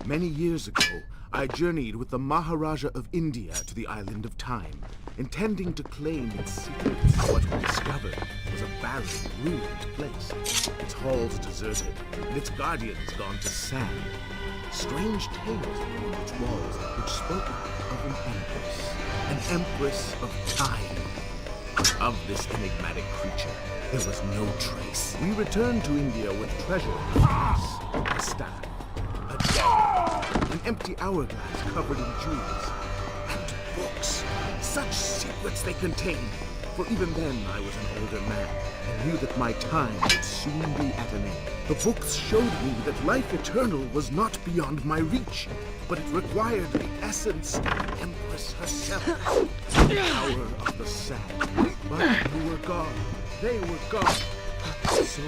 Many years ago, I journeyed with the Maharaja of India to the island of Time, intending to claim its secrets. What we discovered was a barren, ruined place. Its halls deserted, and its guardians gone to sand. Strange tales were on its walls, which spoke of an empress of time. Of this enigmatic creature, there was no trace. We returned to India with treasure, a staff, a dagger, an empty hourglass covered in jewels, and books. Such secrets they contained. For even then, I was an older man and knew that my time would soon be at an end. The books showed me that life eternal was not beyond my reach, but it required the essence of the Empress herself, the power of the sand. But you were gone. They were gone. So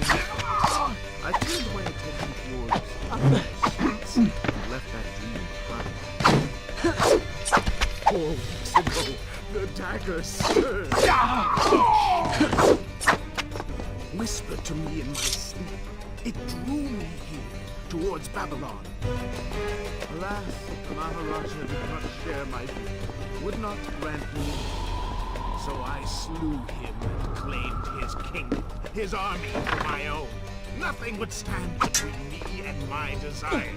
I turned my attention towards other streets and left that dream behind. 4 weeks ago, the dagger stirred. Whispered to me in my sleep. It drew me here, towards Babylon. Alas, the Maharaja did not share my view, would not grant me. So I slew him and claimed his kingdom, his army for my own. Nothing would stand between me and my desire.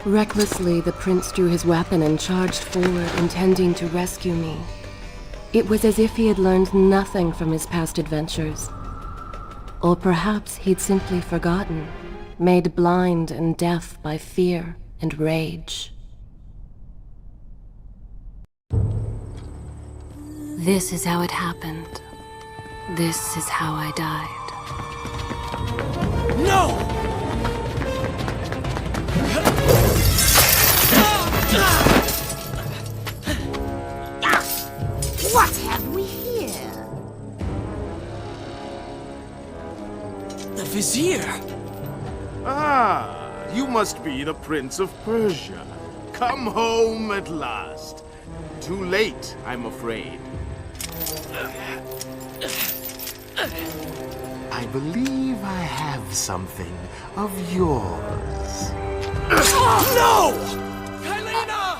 Recklessly, the prince drew his weapon and charged forward, intending to rescue me. It was as if he had learned nothing from his past adventures. Or perhaps he'd simply forgotten, made blind and deaf by fear and rage. This is how it happened. This is how I died. No! What have we here? The Vizier! Ah, you must be the Prince of Persia. Come home at last. Too late, I'm afraid. I believe I have something of yours. No! Kailina!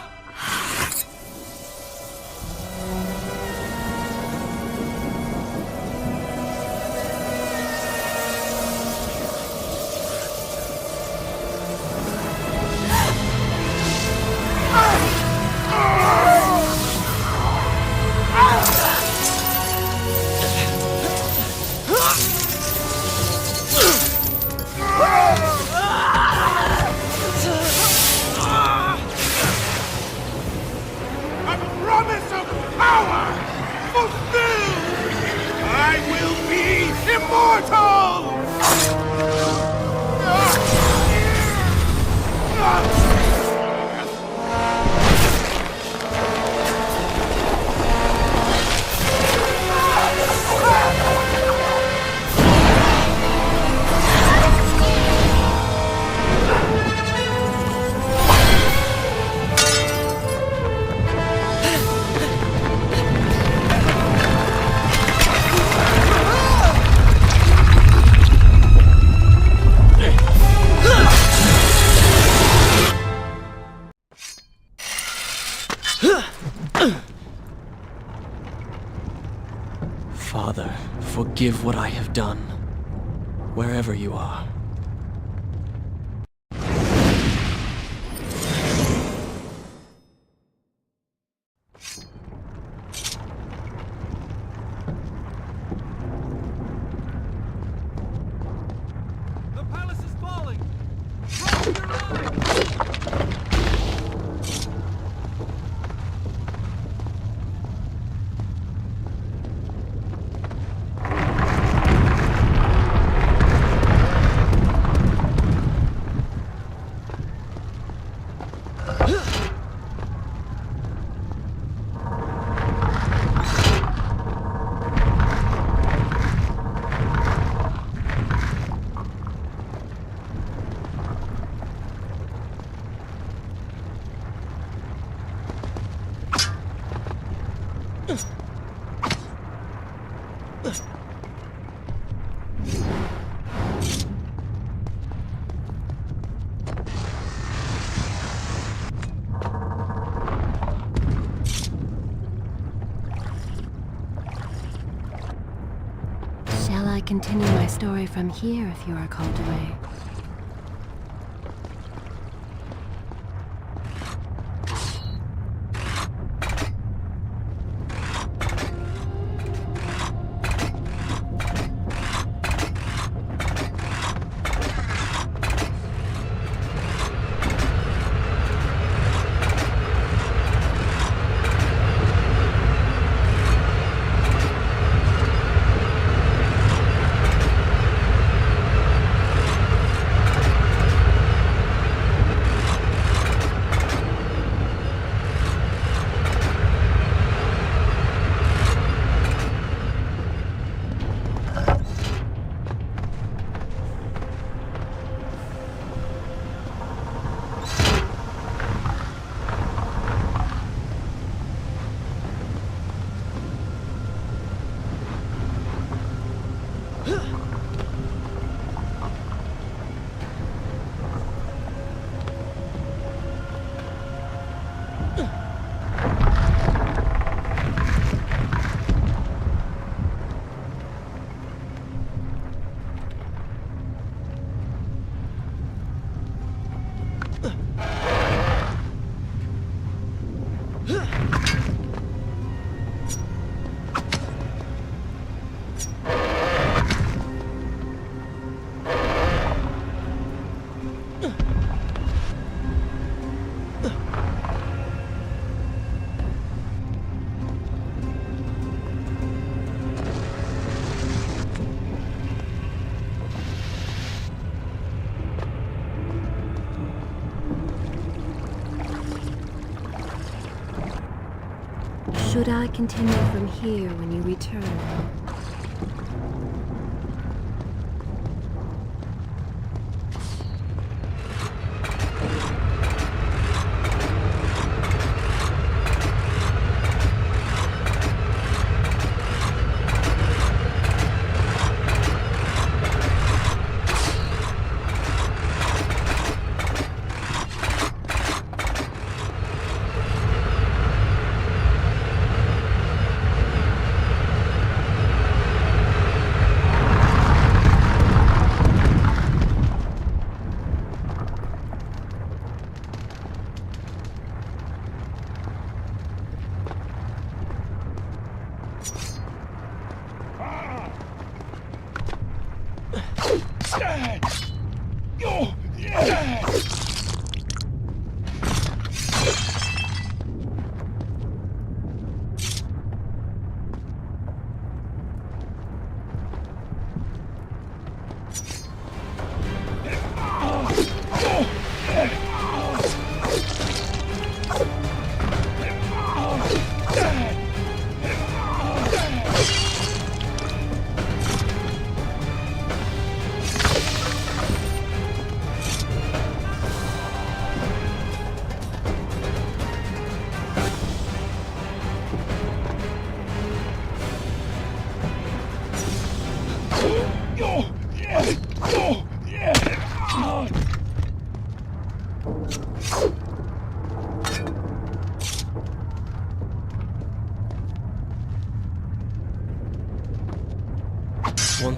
forgive what I have done, wherever you are. The palace is falling! Drop your line! Shall I continue my story from here if you are called away? Should I continue from here when you return?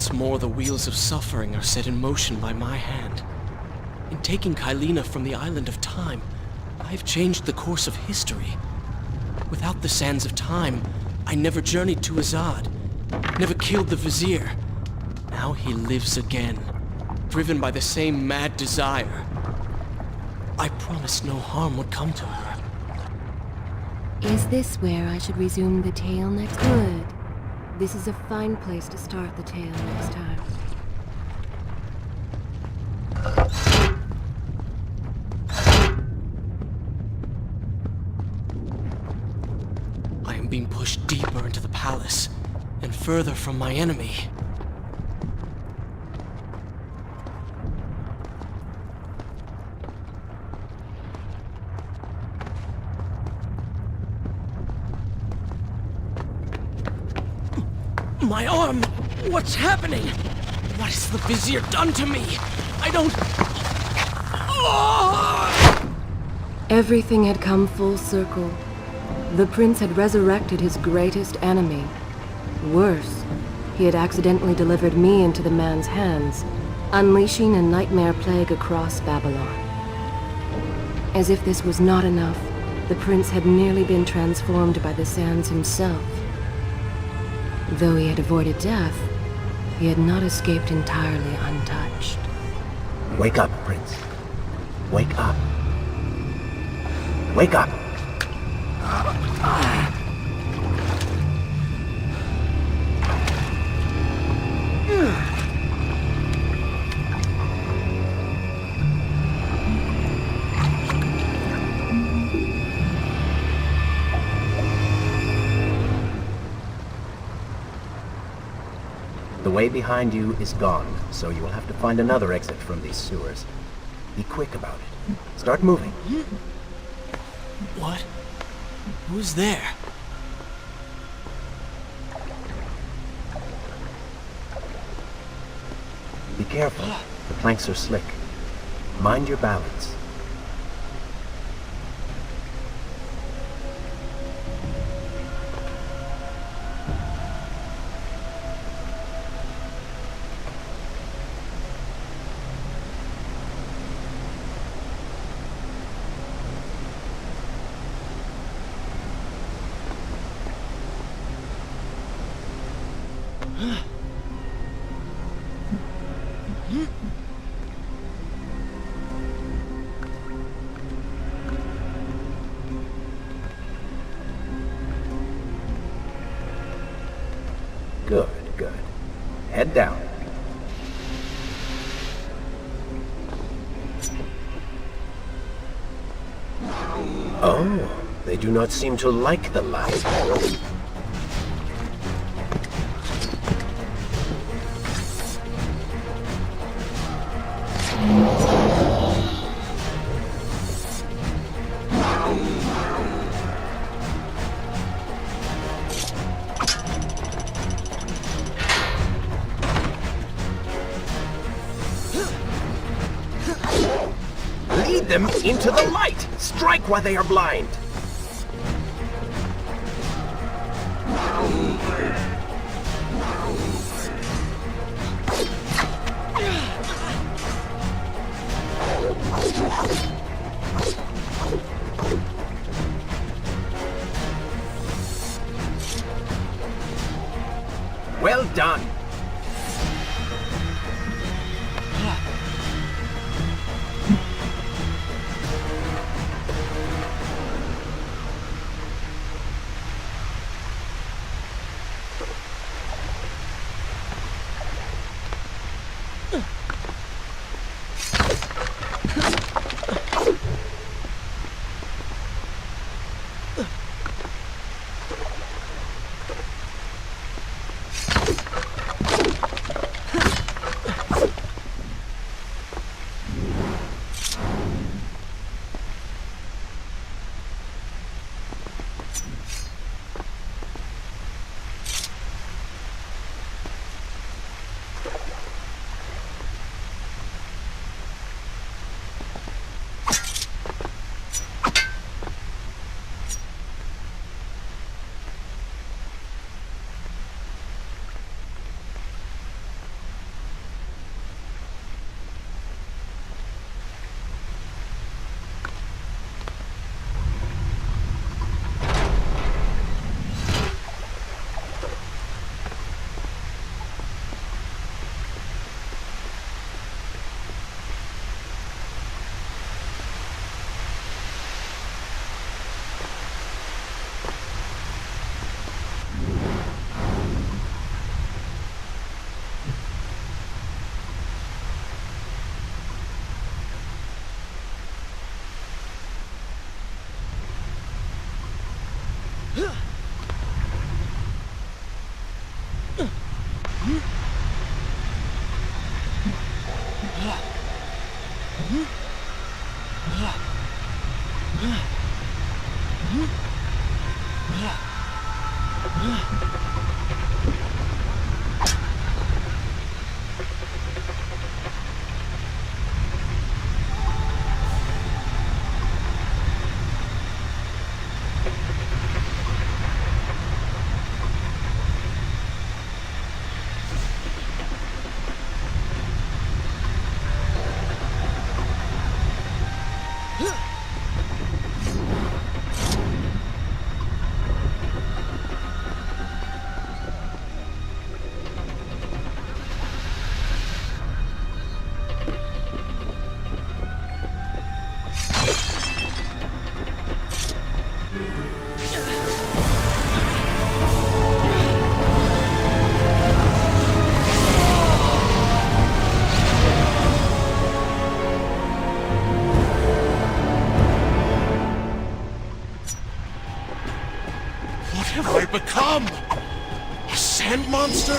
Once more, the wheels of suffering are set in motion by my hand. In taking Kylina from the island of time, I've changed the course of history. Without the sands of time, I never journeyed to Azad, never killed the Vizier. Now he lives again, driven by the same mad desire. I promised no harm would come to her. Is this where I should resume the tale next? Good. This is a fine place to start the tale next time. I am being pushed deeper into the palace, and further from my enemy. My arm! What's happening? What has the Vizier done to me? I don't... Oh! Everything had come full circle. The prince had resurrected his greatest enemy. Worse, he had accidentally delivered me into the man's hands, unleashing a nightmare plague across Babylon. As if this was not enough, the prince had nearly been transformed by the sands himself. Though he had avoided death, he had not escaped entirely untouched. Wake up, Prince. Wake up. Wake up! The way behind you is gone, so you will have to find another exit from these sewers. Be quick about it. Start moving. What? Who's there? Be careful. The planks are slick. Mind your balance. Good, good. Head down. Oh, they do not seem to like the light. Lead them into the light! Strike while they are blind! Well done! What have I become? A sand monster?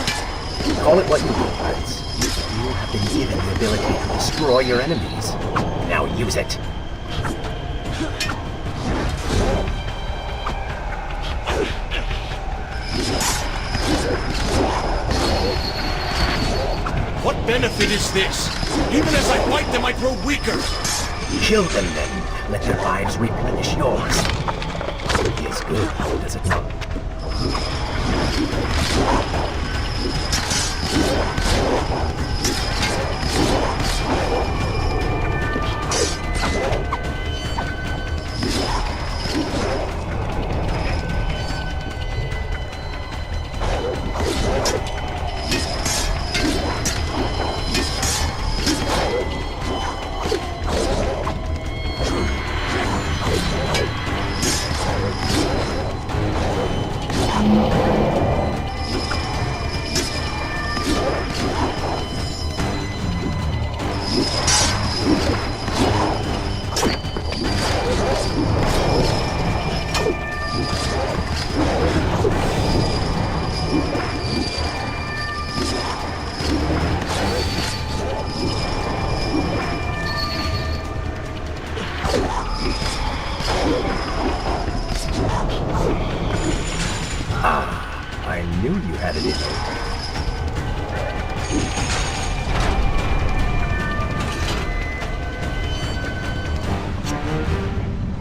Call it what you will, Prince. You have been given the ability to destroy your enemies. Now use it. What benefit is this? Even as I fight them, I grow weaker. Kill them then. Let their lives replenish yours. It is good, does it not? I knew you had it in you.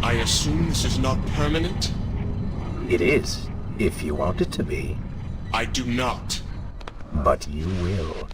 I assume this is not permanent? It is, if you want it to be. I do not. But you will.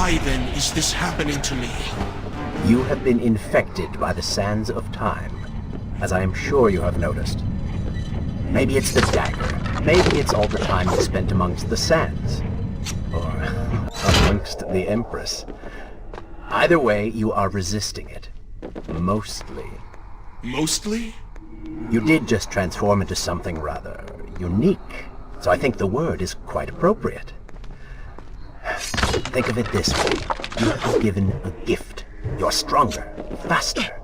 Why then is this happening to me? You have been infected by the sands of time, as I am sure you have noticed. Maybe it's the dagger. Maybe it's all the time you spent amongst the sands. Or amongst the Empress. Either way, you are resisting it. Mostly. Mostly? You did just transform into something rather unique, so I think the word is quite appropriate. Think of it this way. You have been given a gift. You're stronger, faster.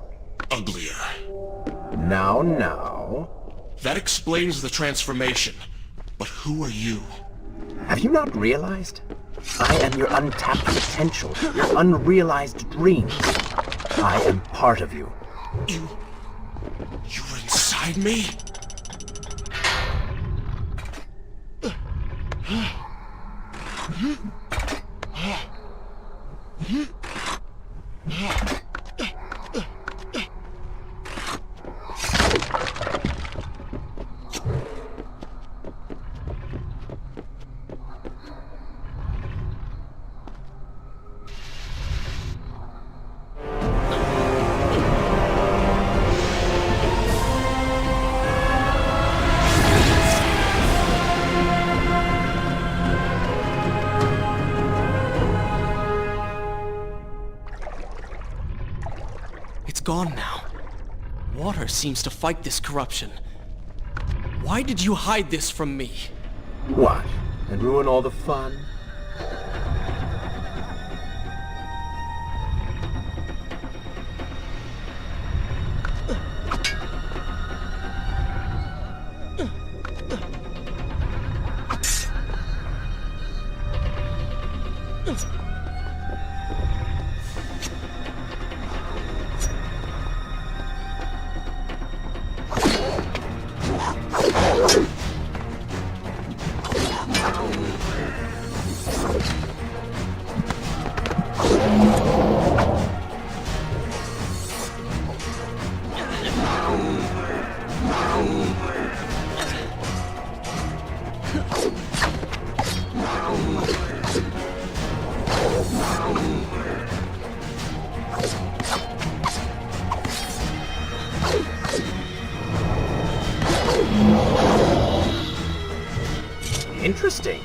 Uglier. Now. That explains the transformation. But who are you? Have you not realized? I am your untapped potential, your unrealized dreams. I am part of you. You were inside me? It's gone now. Water seems to fight this corruption. Why did you hide this from me? What? And ruin all the fun? Interesting.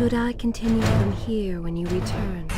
Should I continue from here when you return?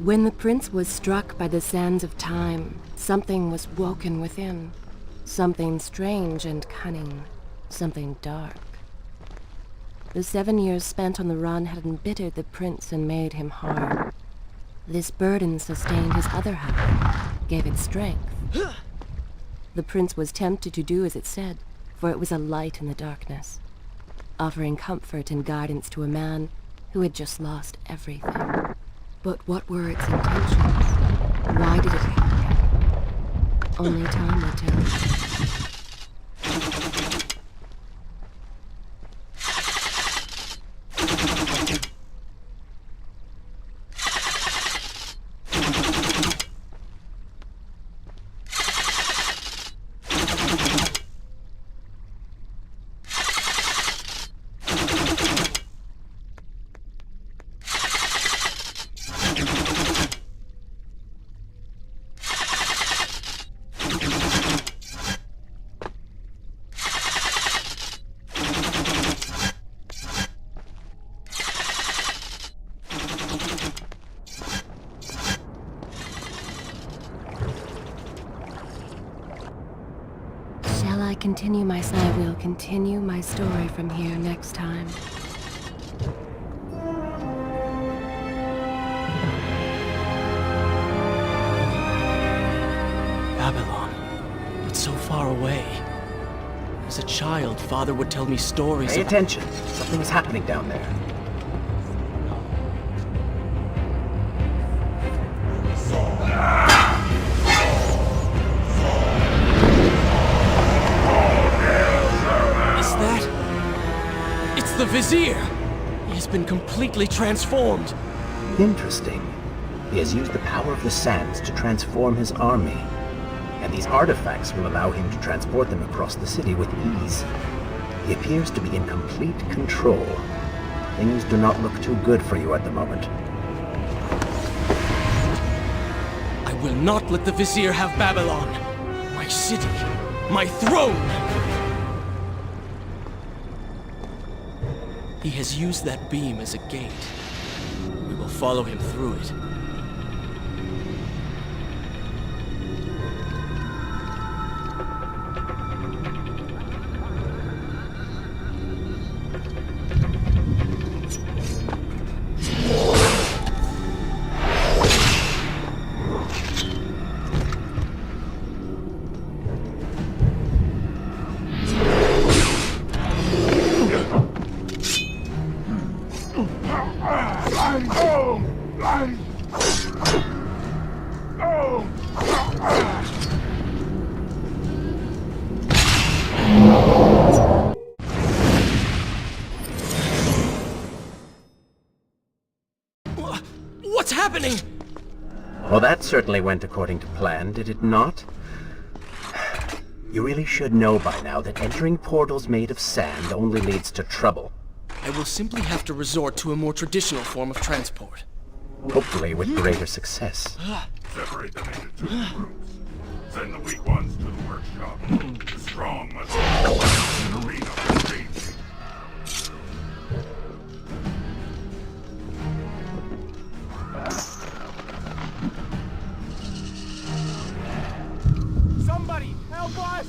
When the prince was struck by the sands of time, something was woken within. Something strange and cunning. Something dark. The 7 years spent on the run had embittered the prince and made him hard. This burden sustained his other half, gave it strength. The prince was tempted to do as it said, for it was a light in the darkness, offering comfort and guidance to a man who had just lost everything. But what were its intentions? Why did it hate him? Only time will tell. I will continue my story from here next time. Babylon. It's so far away. As a child, Father would tell me stories Pay of... attention. Something's happening down there. The Vizier! He has been completely transformed. Interesting. He has used the power of the sands to transform his army. And these artifacts will allow him to transport them across the city with ease. He appears to be in complete control. Things do not look too good for you at the moment. I will not let the Vizier have Babylon. My city. My throne! He has used that beam as a gate. We will follow him through it. What's happening? Well, that certainly went according to plan, did it not? You really should know by now that entering portals made of sand only leads to trouble. I will simply have to resort to a more traditional form of transport. Hopefully with greater success. Separate them into 2 groups. Send the weak ones to the workshop. The strong must be in the arena for safety. Somebody, help us!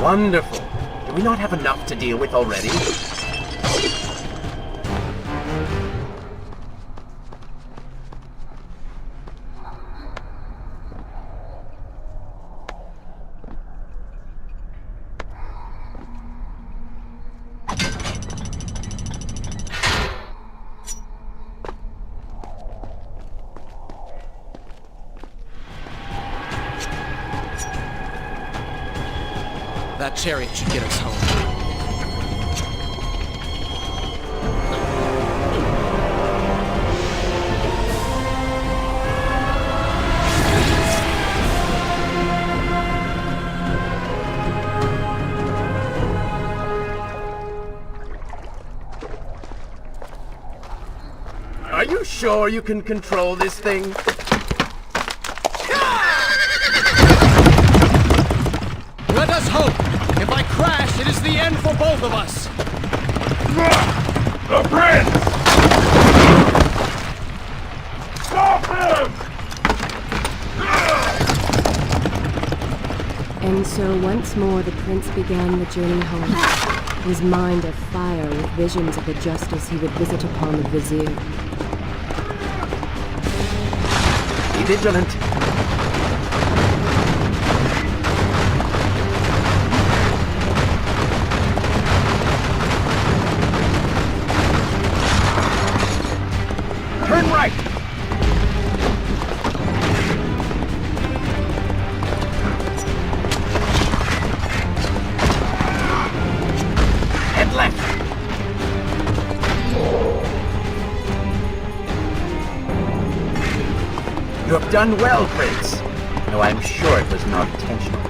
Wonderful. Do we not have enough to deal with already? That chariot should get us home. Are you sure you can control this thing? Let us hope! If I crash, it is the end for both of us! The prince! Stop him! And so once more the prince began the journey home, his mind afire with visions of the justice he would visit upon the vizier. Be vigilant. Turn right! Head left! You have done well, Prince. Though I'm sure it was not intentional.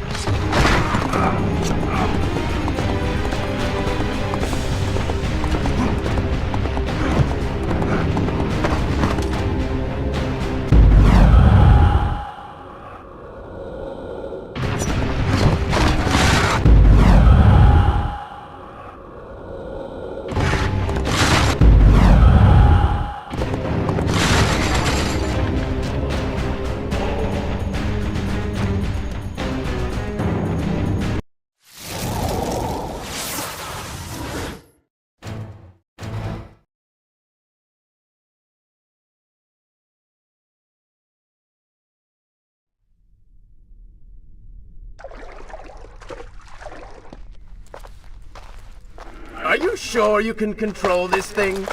Are you sure you can control this thing?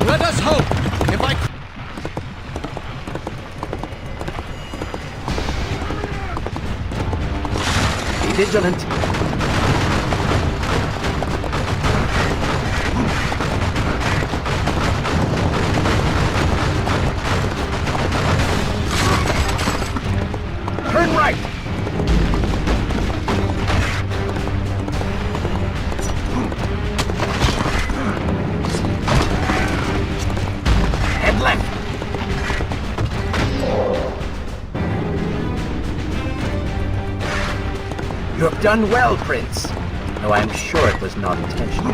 Let us hope! If I... Be vigilant. Turn right! Head left! You have done well, Prince. Though I'm sure it was not intentional.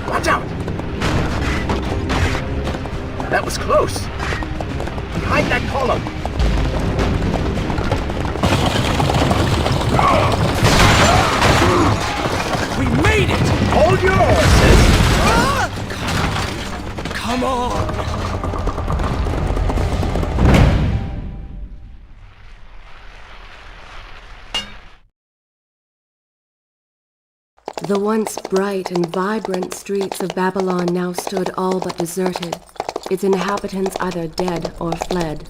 Watch out! That was close. Behind that column. We made it! Hold your horses! Come on! The once bright and vibrant streets of Babylon now stood all but deserted, its inhabitants either dead or fled.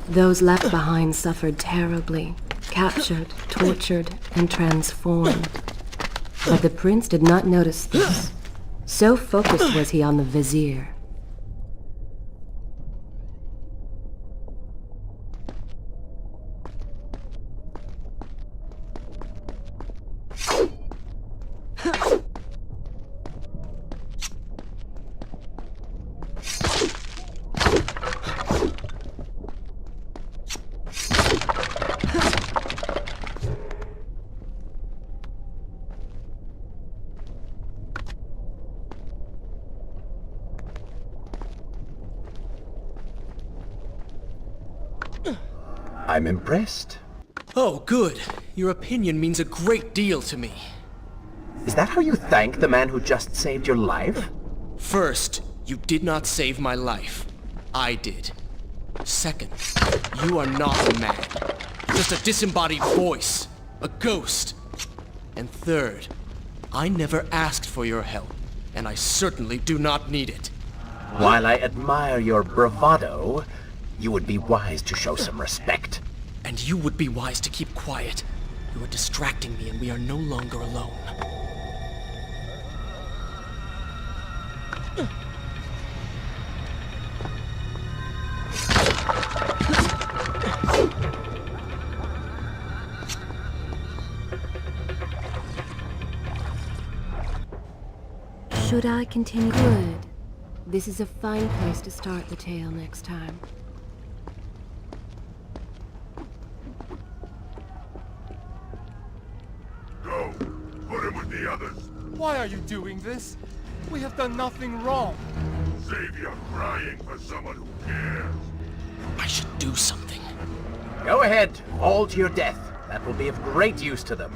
Those left behind suffered terribly, captured, tortured, and transformed. But the prince did not notice this. So focused was he on the vizier. I'm impressed. Oh, good. Your opinion means a great deal to me. Is that how you thank the man who just saved your life? First, you did not save my life. I did. Second, you are not a man. Just a disembodied voice. A ghost. And third, I never asked for your help, and I certainly do not need it. While I admire your bravado, you would be wise to show some respect. And you would be wise to keep quiet. You are distracting me, and we are no longer alone. Should I continue? Good. This is a fine place to start the tale next time. Go. Put him with the others. Why are you doing this? We have done nothing wrong. Save your crying for someone who cares. I should do something. Go ahead, all to your death. That will be of great use to them.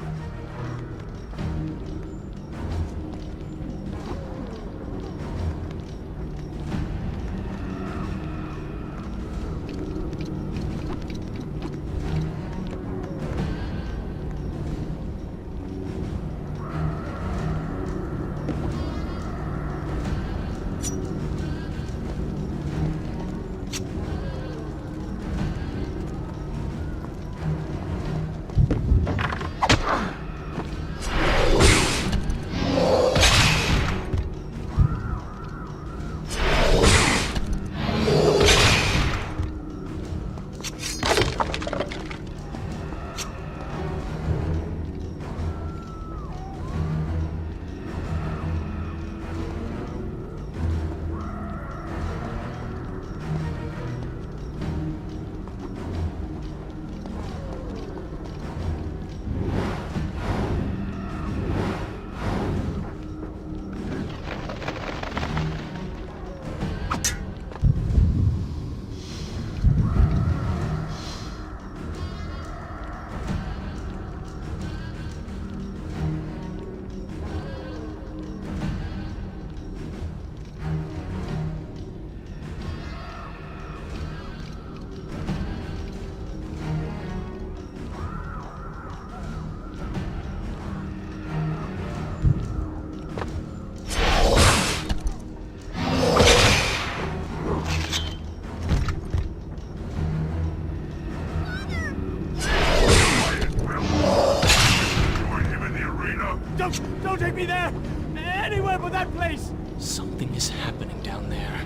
Don't take me there! Anywhere but that place! Something is happening down there.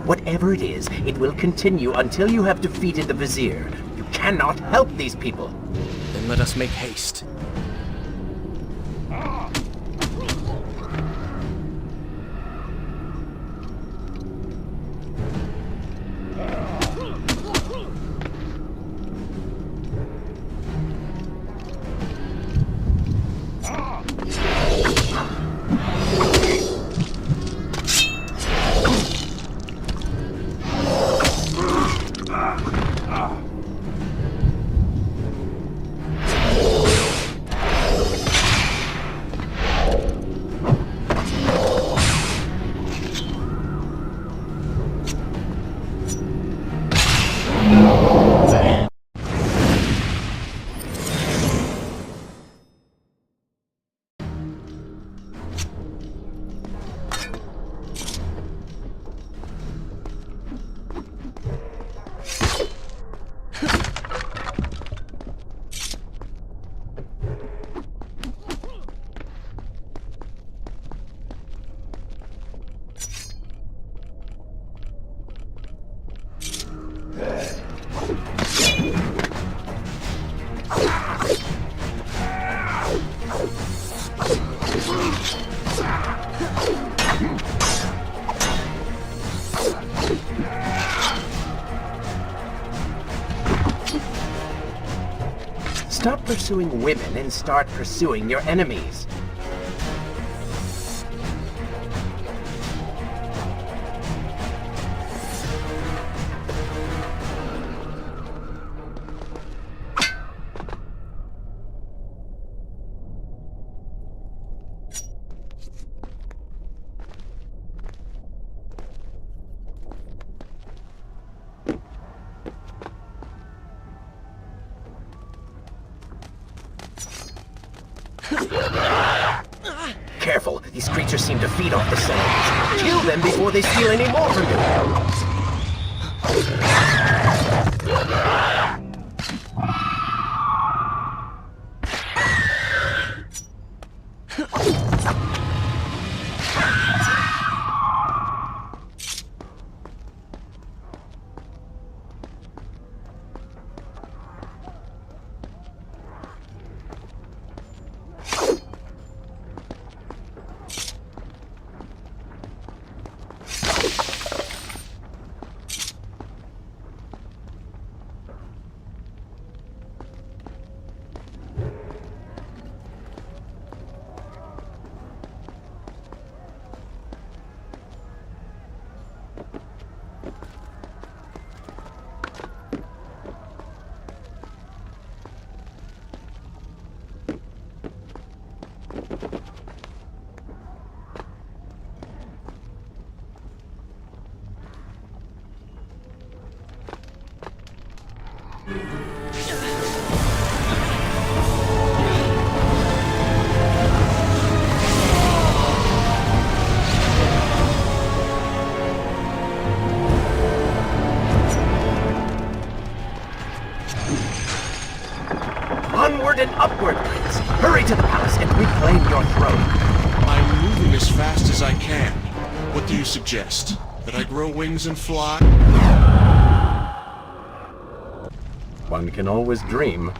Whatever it is, it will continue until you have defeated the Vizier. You cannot help these people. Then let us make haste. Stop pursuing women and start pursuing your enemies. Careful, these creatures seem to feed off the sands. Kill them before they steal any more from Onward and upward, Prince! Hurry to the palace and reclaim your throne! I'm moving as fast as I can. What do you suggest? That I grow wings and fly? One can always dream.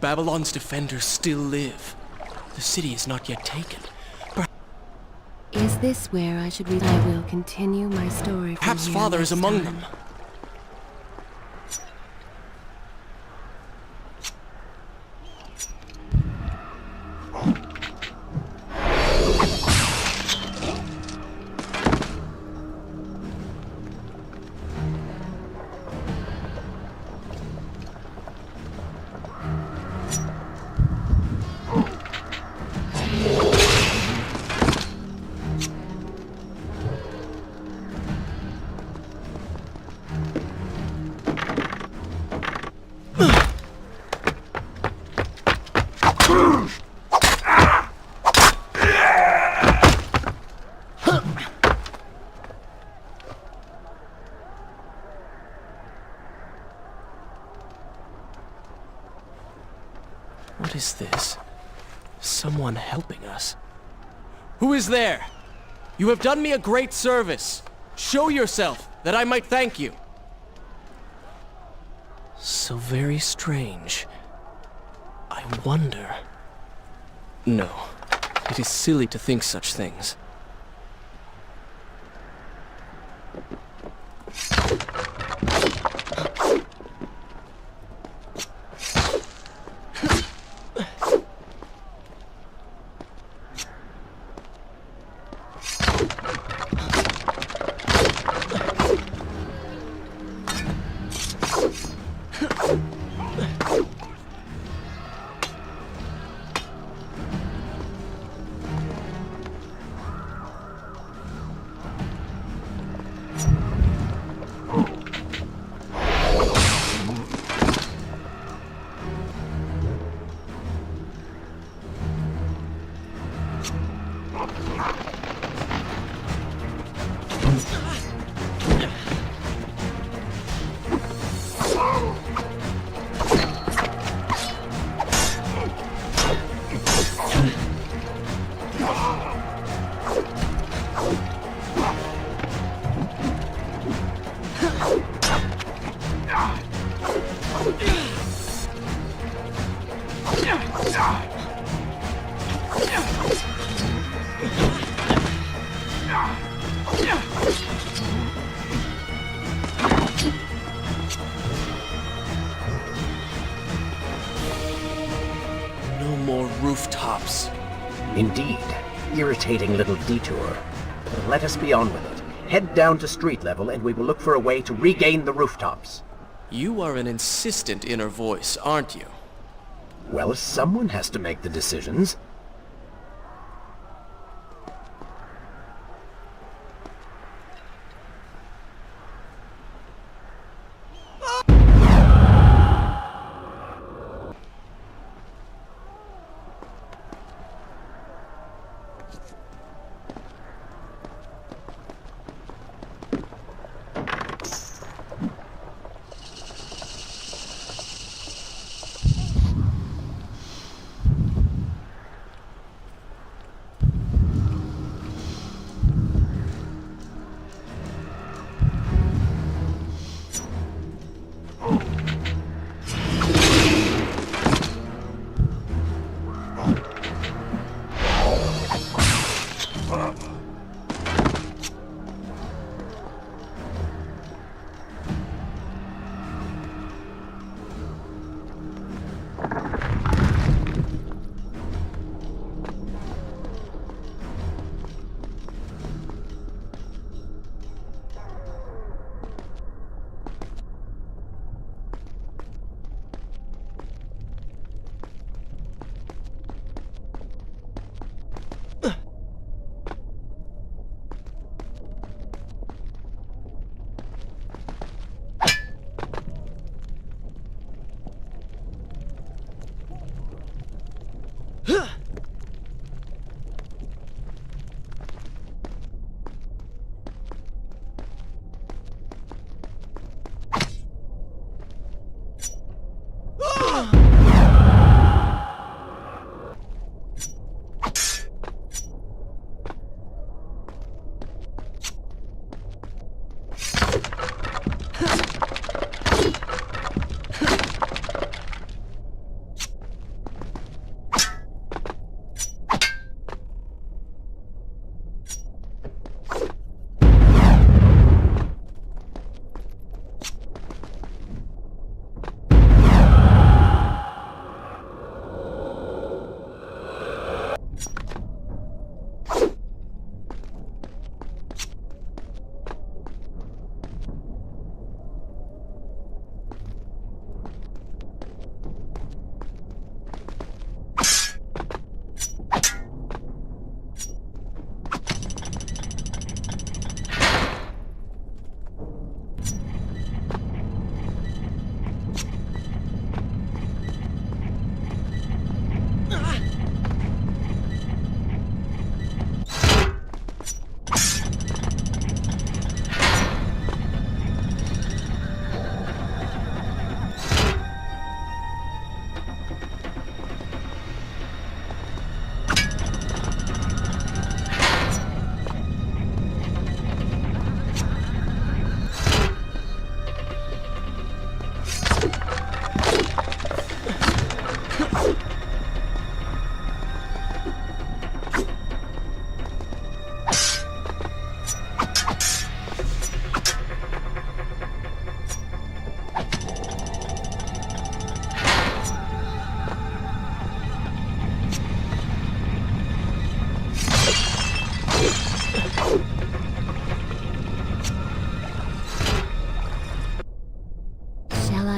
Babylon's defenders still live. The city is not yet taken. Is this where I should read? I will continue my story from Perhaps here Father is next among time. them. What is this? Someone helping us. Who is there? You have done me a great service. Show yourself, that I might thank you. So very strange. I wonder... No, it is silly to think such things. Indeed. Irritating little detour. But let us be on with it. Head down to street level and we will look for a way to regain the rooftops. You are an insistent inner voice, aren't you? Well, someone has to make the decisions.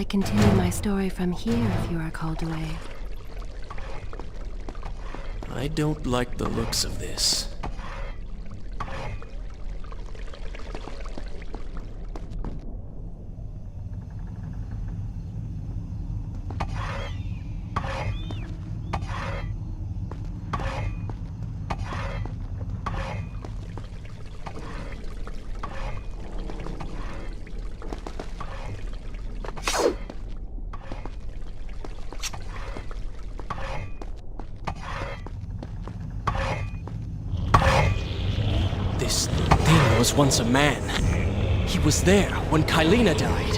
Continue my story from here if you are called away. I don't like the looks of this. This thing was once a man. He was there when Kylina died.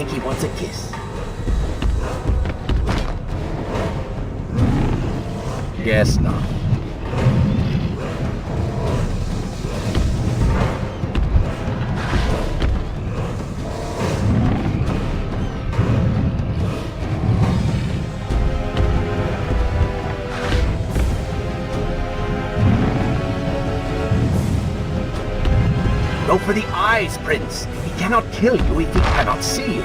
think he wants a kiss. Guess not. Go for the eyes, Prince. He cannot kill you if he cannot see you.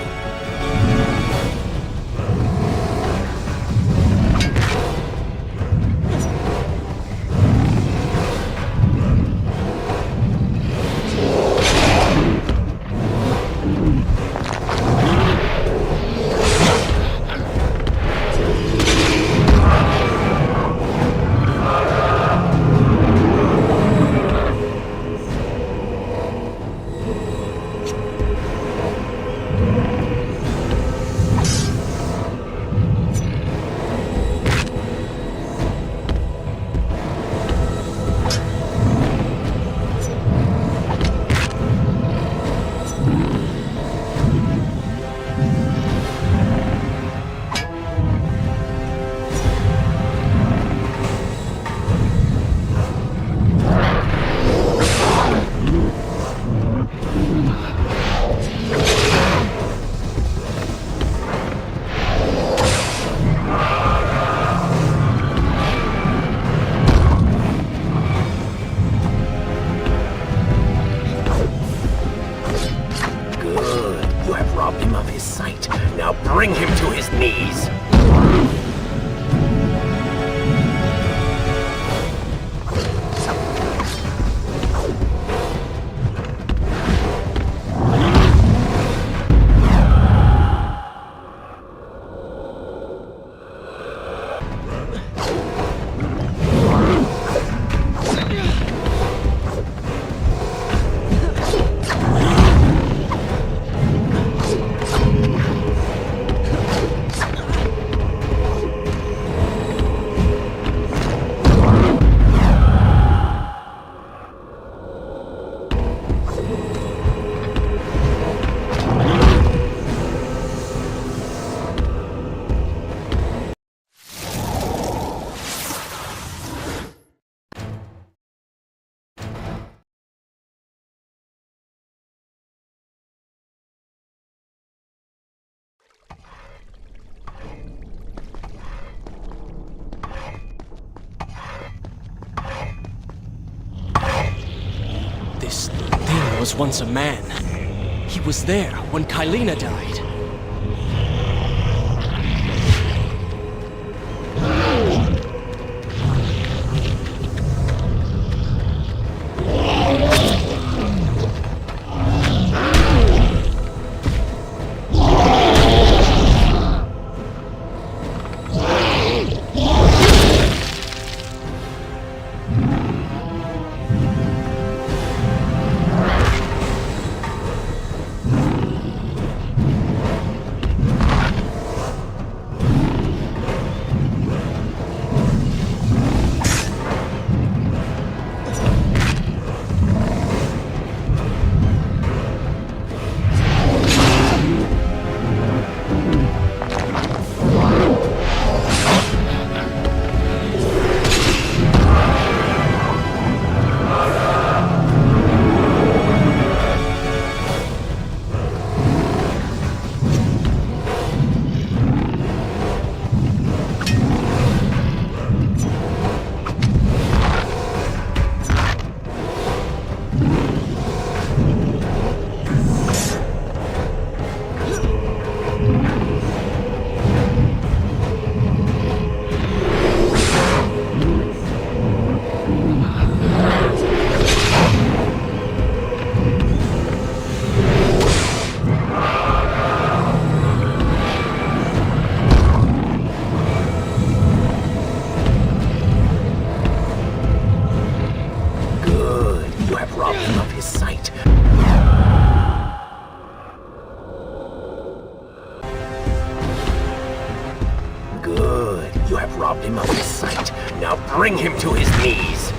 Bring him to his knees. This thing was once a man. He was there when Kylina died. robbed him of his sight. Now bring him to his knees.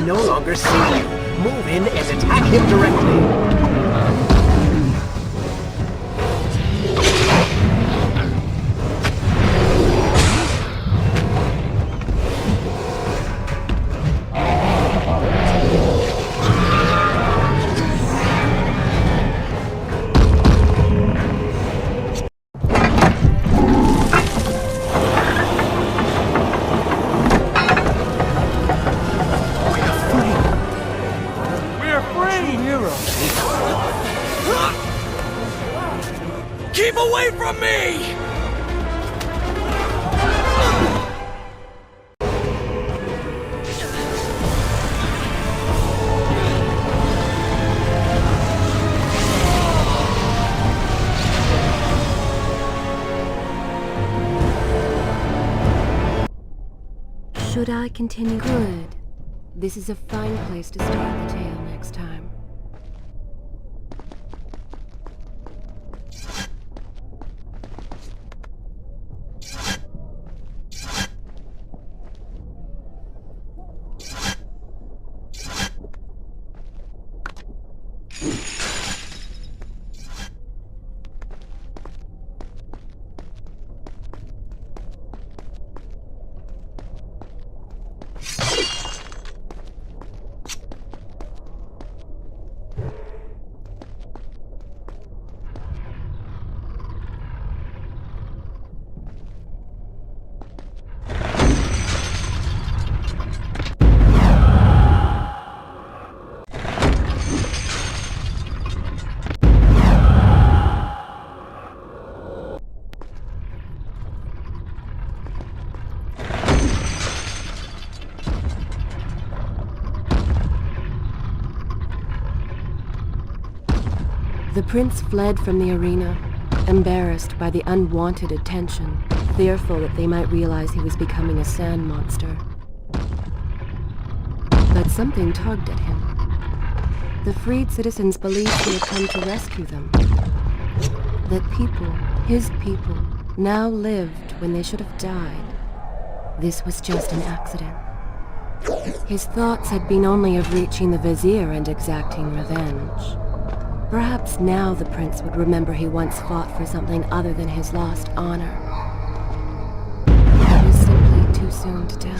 can no longer see you. Move in and attack him directly. Keep away from me! Should I continue? Good. This is a fine place to start the tale next time. The prince fled from the arena, embarrassed by the unwanted attention, fearful that they might realize he was becoming a sand monster. But something tugged at him. The freed citizens believed he had come to rescue them. That people, his people, now lived when they should have died. This was just an accident. His thoughts had been only of reaching the vizier and exacting revenge. Perhaps now the prince would remember he once fought for something other than his lost honor. It was simply too soon to tell.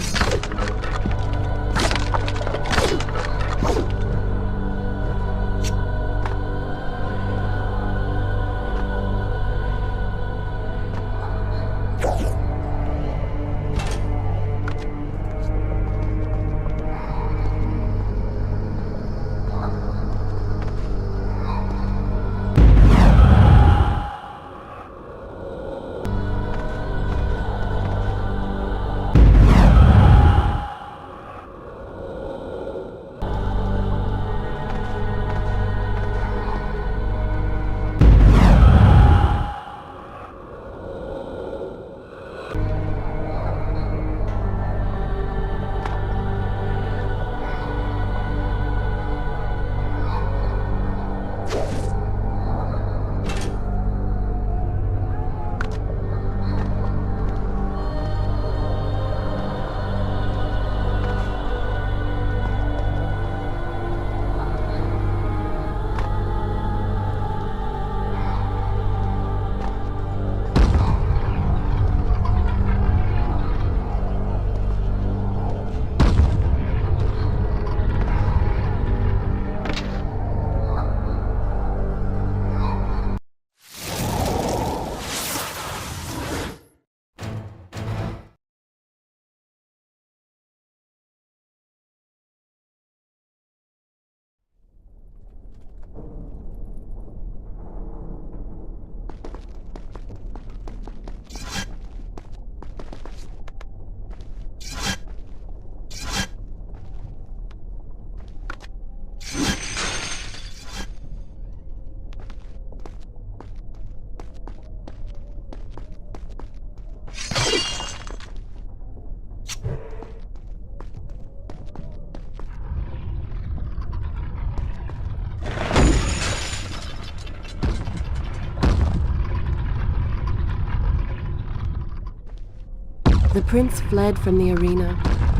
The prince fled from the arena,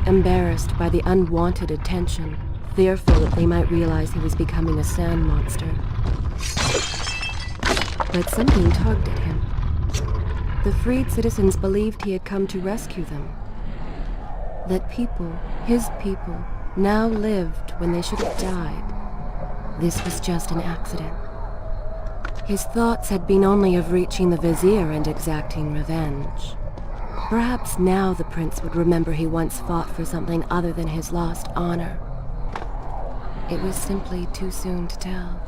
embarrassed by the unwanted attention, fearful that they might realize he was becoming a sand monster. But something tugged at him. The freed citizens believed he had come to rescue them. That people, his people, now lived when they should have died. This was just an accident. His thoughts had been only of reaching the vizier and exacting revenge. Perhaps now the prince would remember he once fought for something other than his lost honor. It was simply too soon to tell.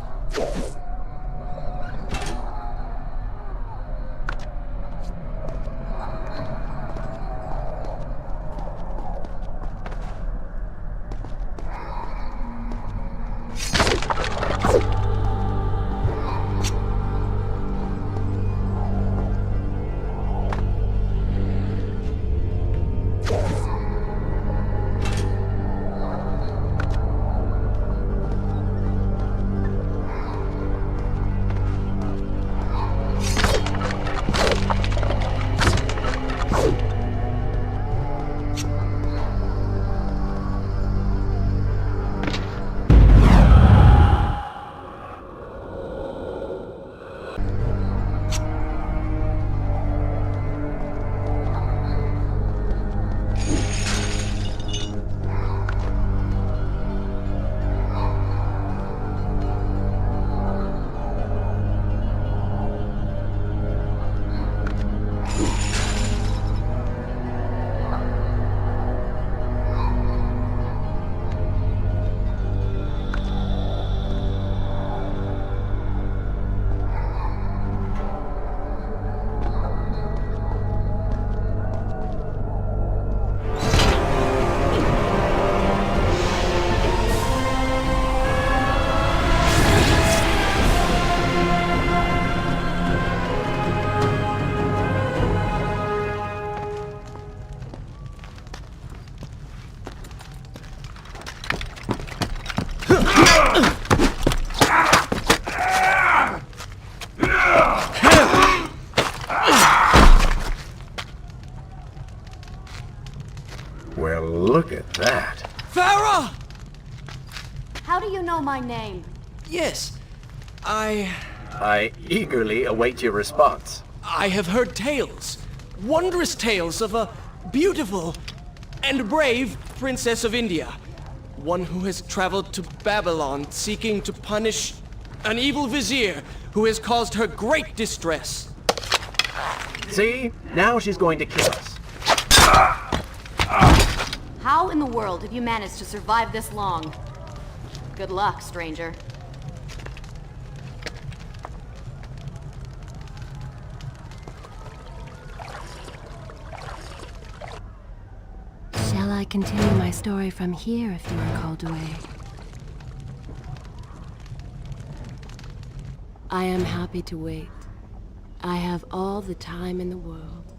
Well, look at that. Farah! How do you know my name? Yes, I eagerly await your response. I have heard tales, wondrous tales of a beautiful and brave princess of India. One who has traveled to Babylon seeking to punish an evil vizier who has caused her great distress. See? Now she's going to kill us. How in the world have you managed to survive this long? Good luck, stranger. Shall I continue my story from here if you are called away? I am happy to wait. I have all the time in the world.